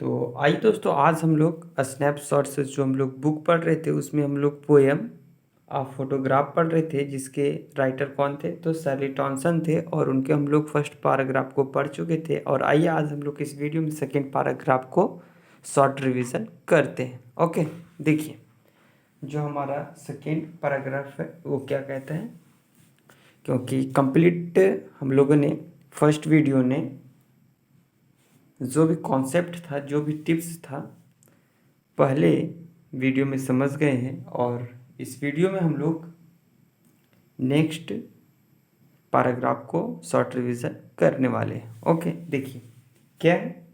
तो आइए दोस्तों, आज हम लोग स्नैपशॉट से जो हम लोग बुक पढ़ रहे थे उसमें हम लोग पोएम फोटोग्राफ पढ़ रहे थे, जिसके राइटर कौन थे तो सैली टॉनसन थे। और उनके हम लोग फर्स्ट पैराग्राफ को पढ़ चुके थे। और आइए आज हम लोग इस वीडियो में सेकेंड पैराग्राफ को शॉर्ट रिवीजन करते हैं। ओके, देखिए जो हमारा सेकेंड पैराग्राफ है वो क्या कहता है, क्योंकि कंप्लीट हम लोगों ने फर्स्ट वीडियो ने जो भी कॉन्सेप्ट था, जो भी टिप्स था, पहले वीडियो में समझ गए हैं। और इस वीडियो में हम लोग नेक्स्ट पैराग्राफ को शॉर्ट रिवीजन करने वाले हैं। ओके, देखिए क्या है।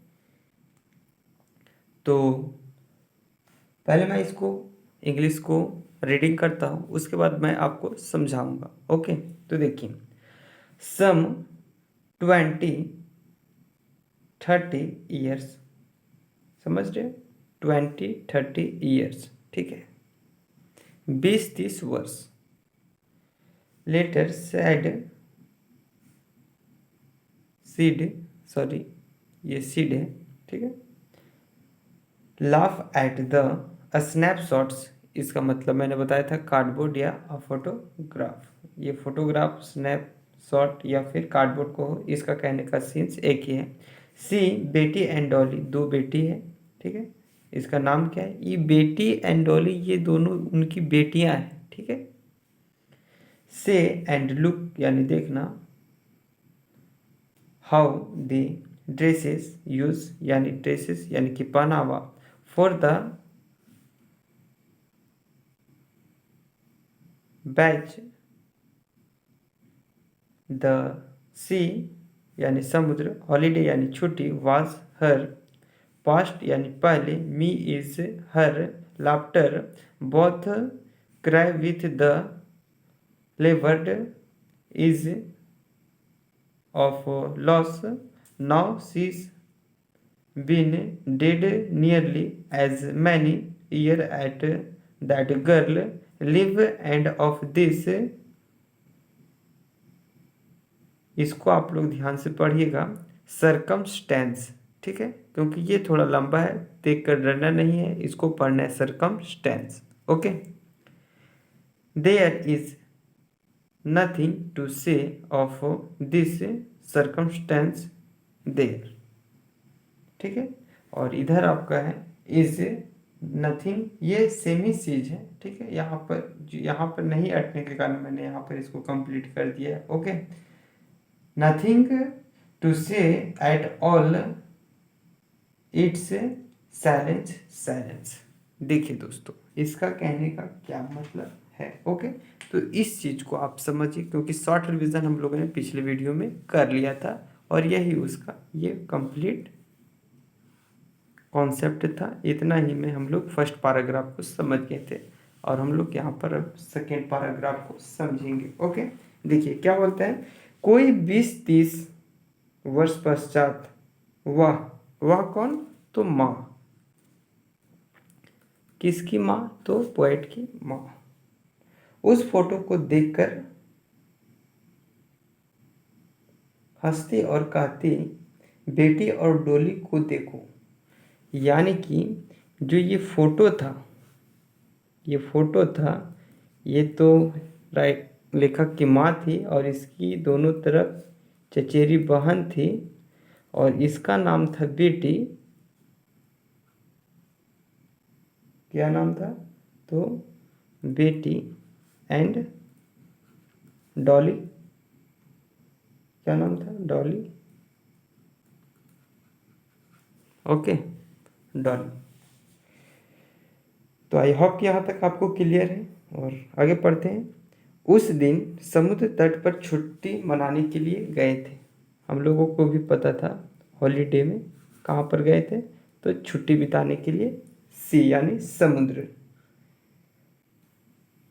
तो पहले मैं इसको इंग्लिश को रीडिंग करता हूँ, उसके बाद मैं आपको समझाऊंगा। ओके, तो देखिए सम 20-30 ईयर्स, समझ रहे, 20-30 ईयर्स, ठीक है, 20-30 वर्ष लेटर सॉरी ये सीड है, ठीक है, लाफ एट द स्नैपशॉट्स, इसका मतलब मैंने बताया था कार्डबोर्ड या फोटोग्राफ। ये फोटोग्राफ स्नैपशॉट या फिर कार्डबोर्ड को हो, इसका कहने का सीन्स एक ही है। सी बेटी एंड डॉली, दो बेटी है, ठीक है, इसका नाम क्या है, ये बेटी एंड डॉली, ये दोनों उनकी बेटियां हैं, ठीक है। से एंड लुक यानी देखना, हाउ द ड्रेसेस यूज यानी ड्रेसेस यानी कि पहनावा, फॉर द बैच, द सी यानी समुद्र, हॉलीडे यानी छुट्टी, वाज हर पास्ट यानी पहले, me is her laughter, both cry with the levered is of loss, now she's been dead nearly as many years at that girl live, and of this, इसको आप लोग ध्यान से पढ़िएगा, सर्कमस्टेंस, ठीक है, क्योंकि ये थोड़ा लंबा है, देख कर डरना नहीं है, इसको पढ़ना है circumstance. Okay, there is nothing to say of this circumstance there, ठीक है। और इधर आपका है is nothing, ये सेमी चीज है, ठीक है, यहाँ पर नहीं अटने के कारण मैंने यहाँ पर इसको कंप्लीट कर दिया है। Okay, nothing to say at all, it's silence। देखिए दोस्तों, इसका कहने का क्या मतलब है। ओके, तो इस चीज को आप समझिए, क्योंकि शॉर्ट रिवीजन हम लोगों ने पिछले वीडियो में कर लिया था और यही उसका ये कंप्लीट कॉन्सेप्ट था। इतना ही में हम लोग फर्स्ट पैराग्राफ को समझ गए थे और हम लोग यहाँ पर अब सेकेंड पैराग्राफ को समझेंगे। ओके, देखिए क्या बोलते हैं, कोई 20-30 वर्ष पश्चात वह कौन, तो माँ, किसकी माँ, तो पोएट की माँ, उस फोटो को देखकर हंसती और कहती, बेटी और डोली को देखो। यानी कि जो ये फोटो था, ये तो राइट लेखक की माँ थी और इसकी दोनों तरफ चचेरी बहन थी और इसका नाम था बेटी, क्या नाम था, तो बेटी एंड डॉली, क्या नाम था, डॉली। ओके, डॉली। तो आई होप यहाँ तक आपको क्लियर है और आगे पढ़ते हैं। उस दिन समुद्र तट पर छुट्टी मनाने के लिए गए थे। हम लोगों को भी पता था हॉलीडे में कहाँ पर गए थे, तो छुट्टी बिताने के लिए सी यानी समुद्र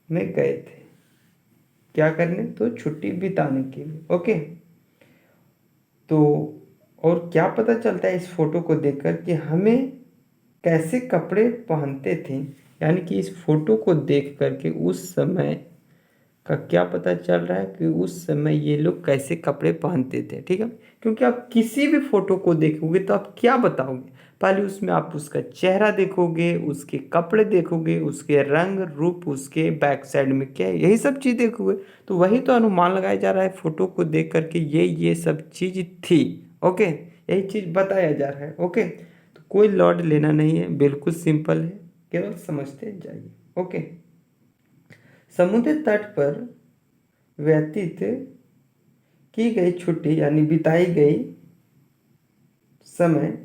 में गए थे, क्या करने, तो छुट्टी बिताने के लिए। ओके, तो और क्या पता चलता है इस फोटो को देखकर कि हमें कैसे कपड़े पहनते थे, यानी कि इस फोटो को देख करके उस समय का क्या पता चल रहा है कि उस समय ये लोग कैसे कपड़े पहनते थे, ठीक है। क्योंकि आप किसी भी फोटो को देखोगे तो आप क्या बताओगे, पहले उसमें आप उसका चेहरा देखोगे, उसके कपड़े देखोगे, उसके रंग रूप, उसके बैक साइड में क्या है, यही सब चीज़ देखोगे। तो वही तो अनुमान लगाया जा रहा है फोटो को देख करके, ये सब चीज़ थी। ओके, यही चीज़ बताया जा रहा है। ओके, तो कोई लॉर्ड लेना नहीं है, बिल्कुल सिंपल है, केवल समझते जाइए। ओके, समुद्र तट पर व्यतीत की गई छुट्टी यानी बिताई गई समय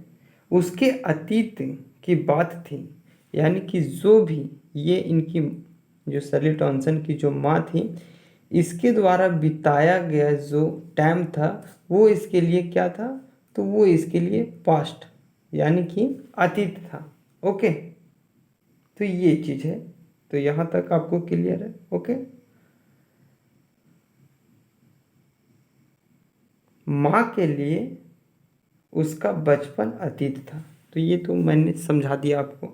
उसके अतीत की बात थी। यानी कि जो भी ये इनकी जो शर्ली टॉनसन की जो माँ थी, इसके द्वारा बिताया गया जो टाइम था वो इसके लिए क्या था, तो वो इसके लिए पास्ट यानी कि अतीत था। ओके, तो ये चीज़ है, तो यहाँ तक आपको क्लियर है। ओके, माँ के लिए उसका बचपन अतीत था, तो ये तो मैंने समझा दिया आपको।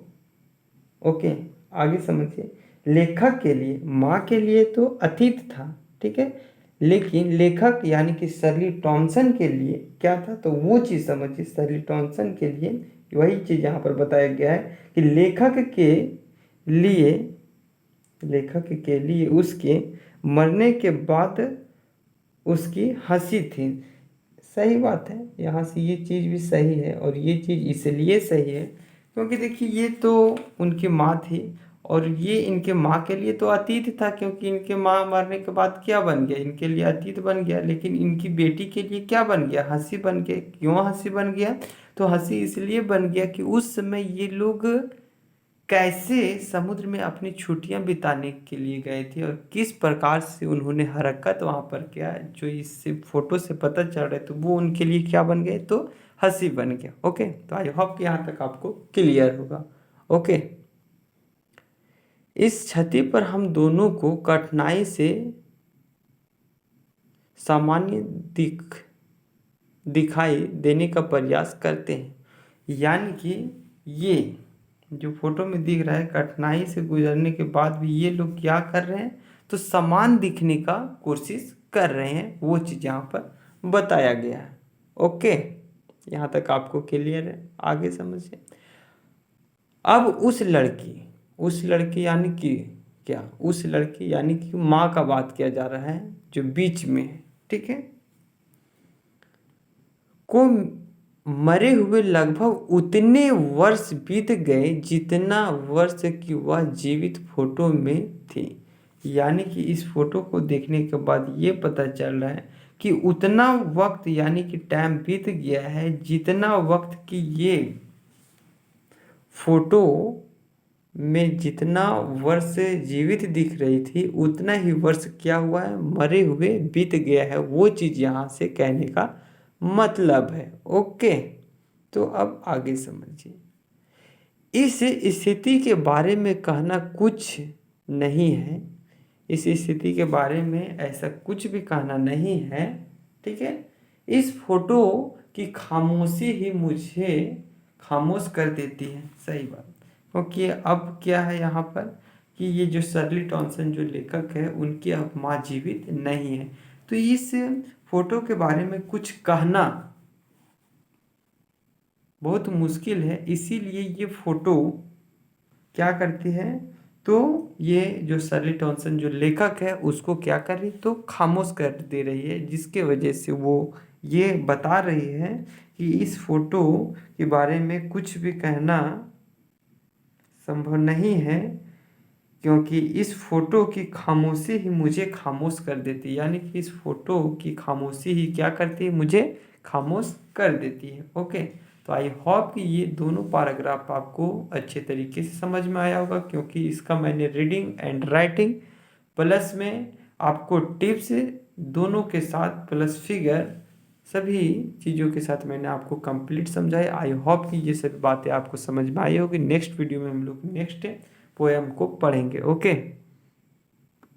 ओके, आगे समझिए। लेखक के लिए, माँ के लिए तो अतीत था, ठीक है, लेकिन लेखक यानी कि शर्ली टॉनसन के लिए क्या था, तो वो चीज़ समझिए। शर्ली टॉनसन के लिए वही चीज़ यहाँ पर बताया गया है कि लिए लेखक के लिए उसके मरने के बाद उसकी हंसी थी। सही बात है, यहाँ से ये चीज़ भी सही है, और ये चीज़ इसलिए सही है क्योंकि देखिए ये तो उनकी माँ थी, और ये इनके माँ के लिए तो अतीत था, क्योंकि इनके माँ मरने के बाद क्या बन गया, इनके लिए अतीत बन गया। लेकिन इनकी बेटी के लिए क्या बन गया, हंसी बन गया। क्यों हंसी बन गया, तो हंसी इसलिए बन गया कि उस समय ये लोग कैसे समुद्र में अपनी छुट्टियां बिताने के लिए गए थे, और किस प्रकार से उन्होंने हरकत वहाँ पर किया, जो इससे फोटो से पता चल रहा है, तो वो उनके लिए क्या बन गए, तो हंसी बन गया। ओके, तो आई होप कि यहाँ तक आपको क्लियर होगा। ओके, इस क्षति पर हम दोनों को कठिनाई से सामान्य दिखाई देने का प्रयास करते हैं। यानी कि ये जो फोटो में दिख रहा है, कठिनाई से गुजरने के बाद भी ये लोग क्या कर रहे हैं, तो समान दिखने का कोशिश कर रहे हैं, वो चीज़ यहाँ पर बताया गया है। ओके, यहाँ तक आपको क्लियर है, आगे समझिए। अब उस लड़की यानी कि क्या, उस लड़की यानी कि माँ का बात किया जा रहा है जो बीच में है, ठीक है, को मरे हुए लगभग उतने वर्ष बीत गए जितना वर्ष की वह जीवित फोटो में थी। यानी कि इस फोटो को देखने के बाद ये पता चल रहा है कि उतना वक्त यानी कि टाइम बीत गया है, जितना वक्त की ये फोटो में जितना वर्ष जीवित दिख रही थी, उतना ही वर्ष क्या हुआ है, मरे हुए बीत गया है। वो चीज़ यहाँ से कहने का मतलब है। ओके, तो अब आगे समझिए। इस स्थिति के बारे में कहना कुछ नहीं है, इस स्थिति के बारे में ऐसा कुछ भी कहना नहीं है, ठीक है। इस फोटो की खामोशी ही मुझे खामोश कर देती है। सही बात, क्योंकि अब क्या है यहाँ पर कि ये जो शर्ली टॉनसन जो लेखक है, उनकी अब माँ जीवित नहीं है, तो इस फोटो के बारे में कुछ कहना बहुत मुश्किल है। इसीलिए ये फोटो क्या करती है, तो ये जो शर्ली टॉनसन जो लेखक है उसको क्या कर रही, तो खामोश कर दे रही है, जिसके वजह से वो ये बता रही है कि इस फोटो के बारे में कुछ भी कहना संभव नहीं है, क्योंकि इस फोटो की खामोशी ही मुझे खामोश कर देती है। यानी कि इस फोटो की खामोशी ही क्या करती है, मुझे खामोश कर देती है। ओके, तो आई होप कि ये दोनों पैराग्राफ आपको अच्छे तरीके से समझ में आया होगा, क्योंकि इसका मैंने रीडिंग एंड राइटिंग प्लस में आपको टिप्स दोनों के साथ प्लस फिगर सभी चीज़ों के साथ मैंने आपको कंप्लीट समझाया। आई होप कि ये सभी बातें आपको समझ में आई होगी। नेक्स्ट वीडियो में हम लोग नेक्स्ट पोएम को पढ़ेंगे। ओके।